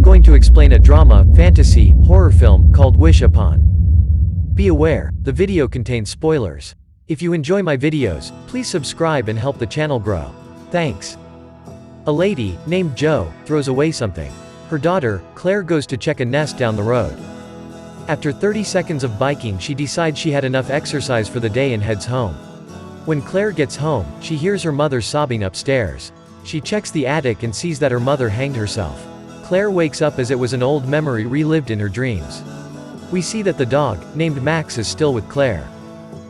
going to explain a drama, fantasy, horror film called Wish Upon. Be aware, the video contains spoilers. If you enjoy my videos, please subscribe and help the channel grow. Thanks. A lady, named Jo, throws away something. Her daughter, Claire, goes to check a nest down the road. After 30 seconds of biking, she decides she had enough exercise for the day and heads home. When Claire gets home, she hears her mother sobbing upstairs. She checks the attic and sees that her mother hanged herself. Claire wakes up as it was an old memory relived in her dreams. We see that the dog, named Max, is still with Claire.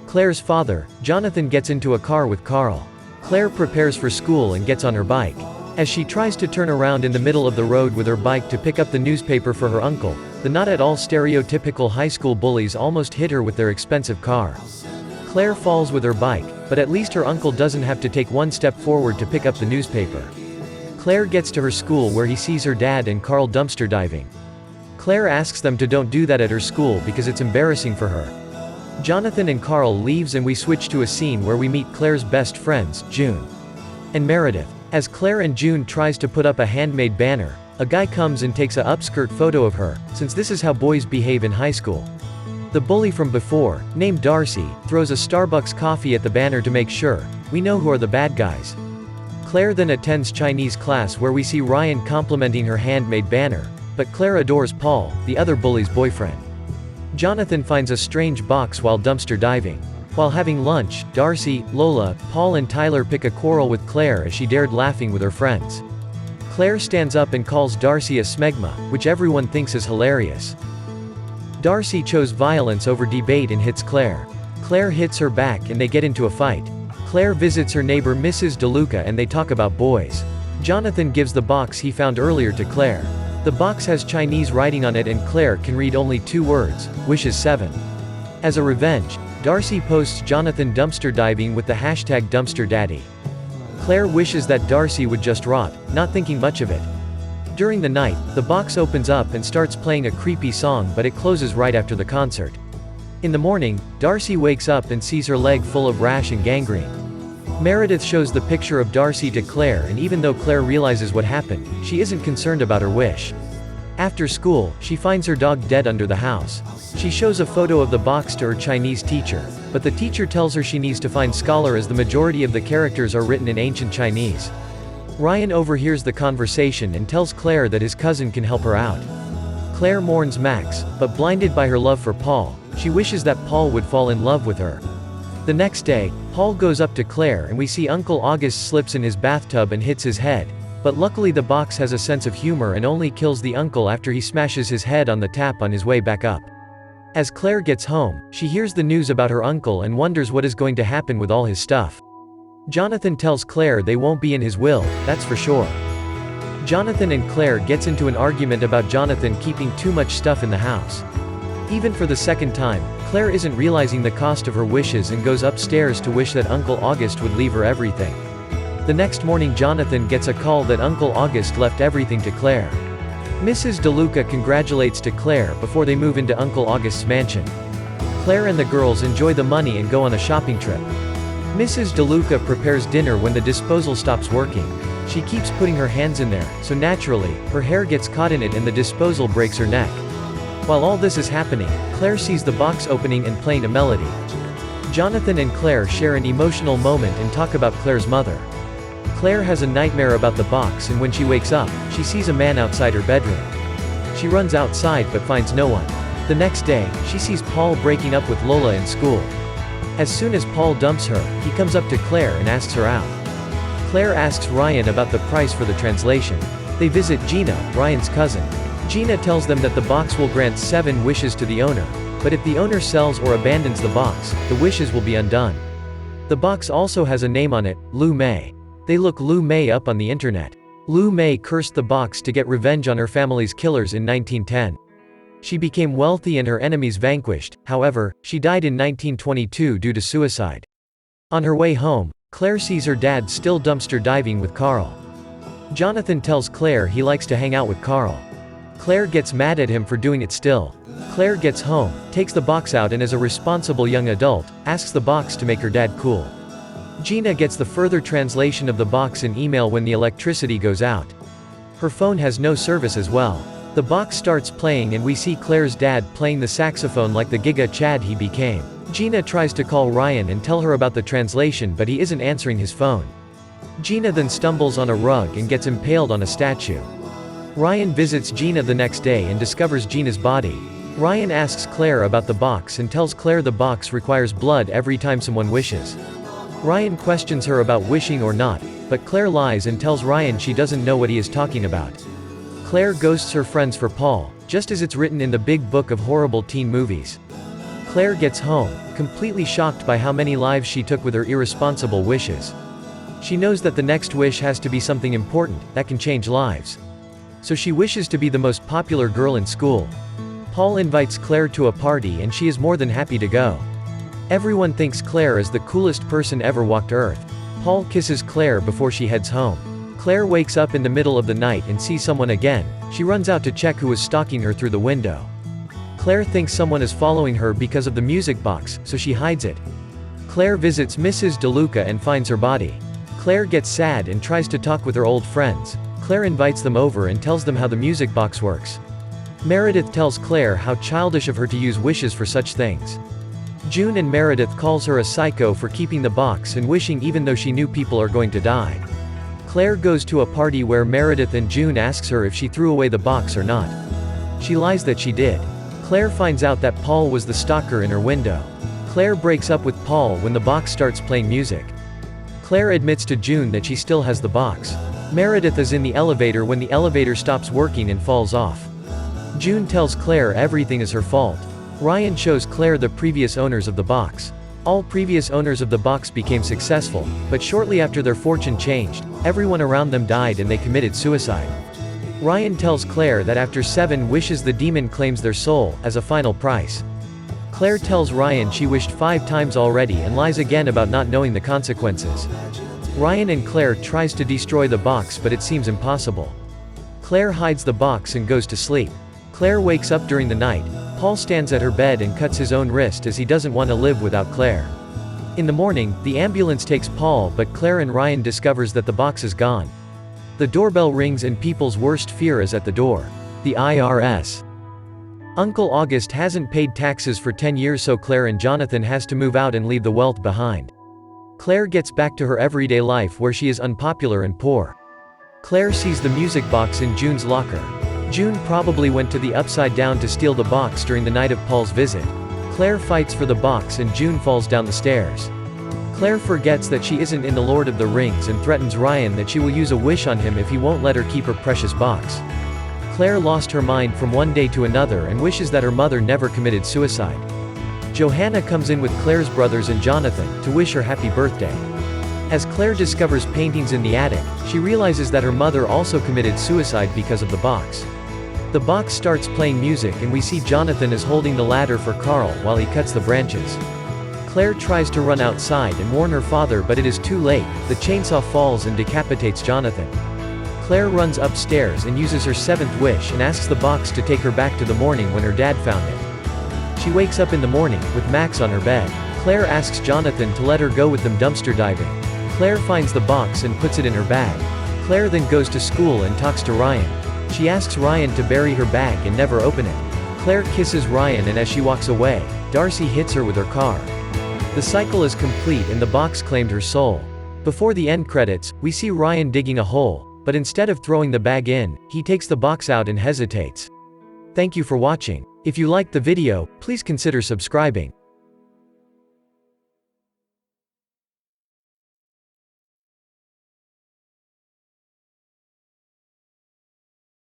Claire's father, Jonathan, gets into a car with Carl. Claire prepares for school and gets on her bike. As she tries to turn around in the middle of the road with her bike to pick up the newspaper for her uncle, the not at all stereotypical high school bullies almost hit her with their expensive car. Claire falls with her bike, but at least her uncle doesn't have to take one step forward to pick up the newspaper. Claire gets to her school where he sees her dad and Carl dumpster diving. Claire asks them to don't do that at her school because it's embarrassing for her. Jonathan and Carl leaves and we switch to a scene where we meet Claire's best friends, June and Meredith. As Claire and June tries to put up a handmade banner, a guy comes and takes a upskirt photo of her, since this is how boys behave in high school. The bully from before, named Darcy, throws a Starbucks coffee at the banner to make sure we know who are the bad guys. Claire then attends Chinese class where we see Ryan complimenting her handmade banner, but Claire adores Paul, the other bully's boyfriend. Jonathan finds a strange box while dumpster diving. While having lunch, Darcy, Lola, Paul and Tyler pick a quarrel with Claire as she dared laughing with her friends. Claire stands up and calls Darcy a smegma, which everyone thinks is hilarious. Darcy chose violence over debate and hits Claire. Claire hits her back and they get into a fight. Claire visits her neighbor Mrs. DeLuca and they talk about boys. Jonathan gives the box he found earlier to Claire. The box has Chinese writing on it and Claire can read only 2 words, wishes 7. As a revenge, Darcy posts Jonathan dumpster diving with the hashtag #DumpsterDaddy. Claire wishes that Darcy would just rot, not thinking much of it. During the night, the box opens up and starts playing a creepy song, but it closes right after the concert. In the morning, Darcy wakes up and sees her leg full of rash and gangrene. Meredith shows the picture of Darcy to Claire, and even though Claire realizes what happened, she isn't concerned about her wish. After school, she finds her dog dead under the house. She shows a photo of the box to her Chinese teacher, but the teacher tells her she needs to find scholar as the majority of the characters are written in ancient Chinese. Ryan overhears the conversation and tells Claire that his cousin can help her out. Claire mourns Max, but blinded by her love for Paul, she wishes that Paul would fall in love with her. The next day, Paul goes up to Claire and we see Uncle August slips in his bathtub and hits his head, but luckily the box has a sense of humor and only kills the uncle after he smashes his head on the tap on his way back up. As Claire gets home, she hears the news about her uncle and wonders what is going to happen with all his stuff. Jonathan tells Claire they won't be in his will, that's for sure. Jonathan and Claire gets into an argument about Jonathan keeping too much stuff in the house. Even for the second time, Claire isn't realizing the cost of her wishes and goes upstairs to wish that Uncle August would leave her everything. The next morning Jonathan gets a call that Uncle August left everything to Claire. Mrs. DeLuca congratulates to Claire before they move into Uncle August's mansion. Claire and the girls enjoy the money and go on a shopping trip. Mrs. DeLuca prepares dinner when the disposal stops working. She keeps putting her hands in there, so naturally, her hair gets caught in it and the disposal breaks her neck. While all this is happening, Claire sees the box opening and playing a melody. Jonathan and Claire share an emotional moment and talk about Claire's mother. Claire has a nightmare about the box and when she wakes up, she sees a man outside her bedroom. She runs outside but finds no one. The next day, she sees Paul breaking up with Lola in school. As soon as Paul dumps her, he comes up to Claire and asks her out. Claire asks Ryan about the price for the translation. They visit Gina, Ryan's cousin. Gina tells them that the box will grant 7 wishes to the owner, but if the owner sells or abandons the box, the wishes will be undone. The box also has a name on it, Lu Mei. They look Lu Mei up on the internet. Lu Mei cursed the box to get revenge on her family's killers in 1910. She became wealthy and her enemies vanquished, however, she died in 1922 due to suicide. On her way home, Claire sees her dad still dumpster diving with Carl. Jonathan tells Claire he likes to hang out with Carl. Claire gets mad at him for doing it still. Claire gets home, takes the box out and as a responsible young adult, asks the box to make her dad cool. Gina gets the further translation of the box in email when the electricity goes out. Her phone has no service as well. The box starts playing and we see Claire's dad playing the saxophone like the Giga Chad he became. Gina tries to call Ryan and tell her about the translation, but he isn't answering his phone. Gina then stumbles on a rug and gets impaled on a statue. Ryan visits Gina the next day and discovers Gina's body. Ryan asks Claire about the box and tells Claire the box requires blood every time someone wishes. Ryan questions her about wishing or not, but Claire lies and tells Ryan she doesn't know what he is talking about. Claire ghosts her friends for Paul, just as it's written in the big book of horrible teen movies. Claire gets home, completely shocked by how many lives she took with her irresponsible wishes. She knows that the next wish has to be something important, that can change lives. So she wishes to be the most popular girl in school. Paul invites Claire to a party and she is more than happy to go. Everyone thinks Claire is the coolest person ever walked Earth. Paul kisses Claire before she heads home. Claire wakes up in the middle of the night and sees someone again. She runs out to check who is stalking her through the window. Claire thinks someone is following her because of the music box, so she hides it. Claire visits Mrs. DeLuca and finds her body. Claire gets sad and tries to talk with her old friends. Claire invites them over and tells them how the music box works. Meredith tells Claire how childish of her to use wishes for such things. June and Meredith calls her a psycho for keeping the box and wishing even though she knew people are going to die. Claire goes to a party where Meredith and June asks her if she threw away the box or not. She lies that she did. Claire finds out that Paul was the stalker in her window. Claire breaks up with Paul when the box starts playing music. Claire admits to June that she still has the box. Meredith is in the elevator when the elevator stops working and falls off. June tells Claire everything is her fault. Ryan shows Claire the previous owners of the box. All previous owners of the box became successful, but shortly after their fortune changed, everyone around them died and they committed suicide. Ryan tells Claire that after 7 wishes the demon claims their soul, as a final price. Claire tells Ryan she wished 5 times already and lies again about not knowing the consequences. Ryan and Claire tries to destroy the box but it seems impossible. Claire hides the box and goes to sleep. Claire wakes up during the night. Paul stands at her bed and cuts his own wrist as he doesn't want to live without Claire. In the morning, the ambulance takes Paul but Claire and Ryan discovers that the box is gone. The doorbell rings and people's worst fear is at the door. The IRS. Uncle August hasn't paid taxes for 10 years so Claire and Jonathan has to move out and leave the wealth behind. Claire gets back to her everyday life where she is unpopular and poor. Claire sees the music box in June's locker. June probably went to the Upside Down to steal the box during the night of Paul's visit. Claire fights for the box and June falls down the stairs. Claire forgets that she isn't in the Lord of the Rings and threatens Ryan that she will use a wish on him if he won't let her keep her precious box. Claire lost her mind from one day to another and wishes that her mother never committed suicide. Johanna comes in with Claire's brothers and Jonathan, to wish her happy birthday. As Claire discovers paintings in the attic, she realizes that her mother also committed suicide because of the box. The box starts playing music and we see Jonathan is holding the ladder for Carl while he cuts the branches. Claire tries to run outside and warn her father but it is too late, the chainsaw falls and decapitates Jonathan. Claire runs upstairs and uses her 7th wish and asks the box to take her back to the morning when her dad found it. She wakes up in the morning, with Max on her bed. Claire asks Jonathan to let her go with them dumpster diving. Claire finds the box and puts it in her bag. Claire then goes to school and talks to Ryan. She asks Ryan to bury her bag and never open it. Claire kisses Ryan and as she walks away, Darcy hits her with her car. The cycle is complete and the box claimed her soul. Before the end credits, we see Ryan digging a hole, but instead of throwing the bag in, he takes the box out and hesitates. Thank you for watching. If you liked the video, please consider subscribing.